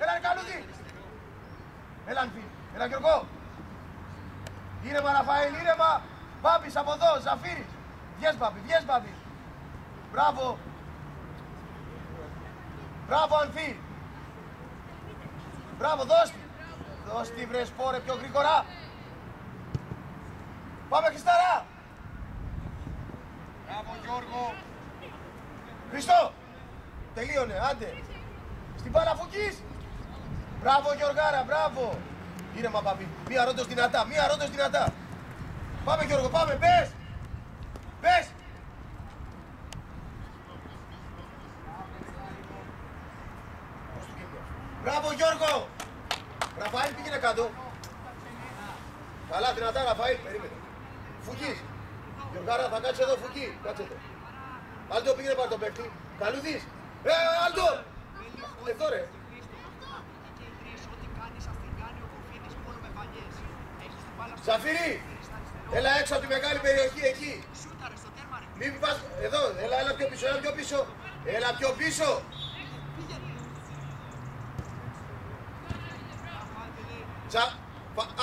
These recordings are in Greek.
Έλα ρε καλούδι. Έλα Ανφή. Έλα Γιώργο. Ήρεμα Ραφαήλ, ήρεμα. Μπάμπης από εδώ, Ζαφύρης. Βγες Μπάμπη, βγες Μπάμπη. Μπράβο. Μπράβο Ανφή. Μπράβο, δώσ' τη. Δώσ' τη βρε σπόρε πιο γρήγορα. Πάμε Χριστάρα. Μπράβο Γιώργο. Χριστό. Τελείωνε, άντε. Στην μπάλα Φουκής. Μπράβο Γιωργάρα, μπράβο. Ήρεμα Μπάμπη. Μία ρόντος δυνατά, μία ρόντος δυνατά. Πάμε Γιώργο, πάμε, μπες. Μπες. Μπράβο Γιώργο. Ραφαήλ πήγαινε κάτω. Καλά, δυνατά Ραφαήλ, περίμενε. Φουκής. Γιωργάρα, θα κάτσε εδώ, Φουκή. Κάτσε εδώ. Άλτο, πήγαινε πάρ' τον παίκτη. Καλούδης. Άλτο. Εδώ ρε. Ζαφύρι. Έλα έξω από τη μεγάλη περιοχή, εκεί. Μην πας, εδώ, έλα πιο πίσω, έλα πιο πίσω. Έλα πιο πίσω.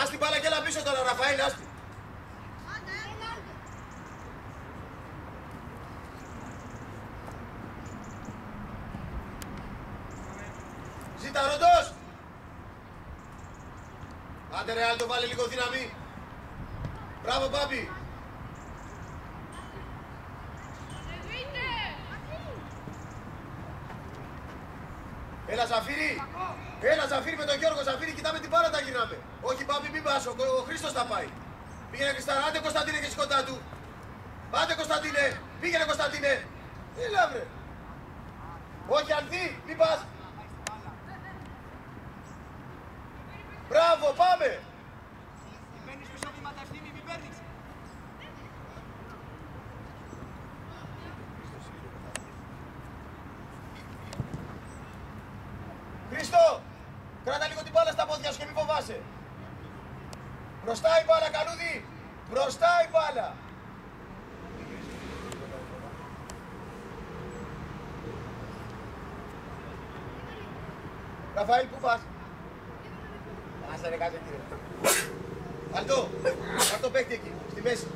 Ας την μπάλα και έλα πίσω τώρα, Ραφαήλ, ας την. Ζήτα Ροντός. Άντε ρε Άλτο, βάλε λίγο δύναμη. Μπράβο Μπάμπη. Έλα Ζαφύρι. Έλα Ζαφύρι με τον Γιώργο. Ζαφύρι, κοιτάμε την πάρα τα γυρνάμε. Όχι Μπάμπη, μην πας, ο Χρήστος θα πάει. Πήγαινε Χριστάρα, άντε Κωνσταντίνε και σκοτά του. Άντε Κωνσταντίνε, πήγαινε Κωνσταντίνε. Έλα βρε. Όχι Ανθή, μην πας. Μπράβο, πάμε. Παίρνεις πίσω βήματα ευθύνη, μην παίρνεις. Χρήστο, κράτα λίγο την μπάλα στα πόδια σου και μην φοβάσαι. Μπροστά η μπάλα, Καλούδη. Μπροστά η μπάλα. Ραφαήλ, πού πας? Άσε ρε, κάτσε κύριε. Αλτό, πάρ' το παίκτη εκεί, στη μέση.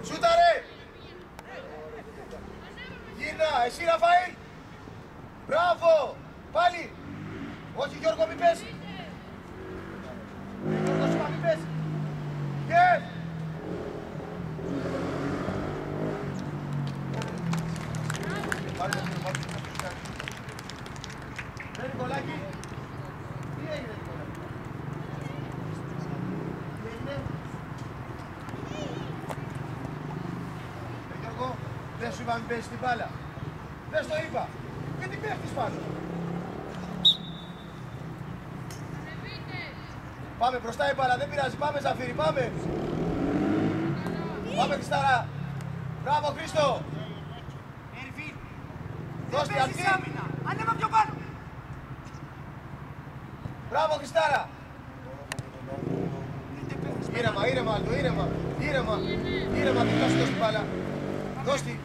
Σούτα ρε. Γύρνα, εσύ Ραφαήλ. Μπράβο! Πάλι! Όχι Γιώργο, μην πέσει! Γιώργο, σου είπα μην πέσει! Yes! Πάρε το κύριο, πάρε το κύριο. Ρε Νικολάκη! Τι έγινε Νικολάκη? Τι έγινε? Ρε Γιώργο, δεν σου είπα μην πέσει την μπάλα. Δεν στο είπα. Γιατί πέφτεις πάνω. Πάμε μπροστά η μπάλα, δεν πειράζει. Πάμε Ζαφύρι, πάμε. Πάμε Χριστάρα. Μπράβο Χρήστο. Ερβίν. Δώσ' τη αυτή. Ανέβα πιο πάνω. Μπράβο Χριστάρα. Ήρεμα, ήρεμα Άλτο, ήρεμα. Ήρεμα, ήρεμα, μην δώσει την μπάλα. Δώσ' τη.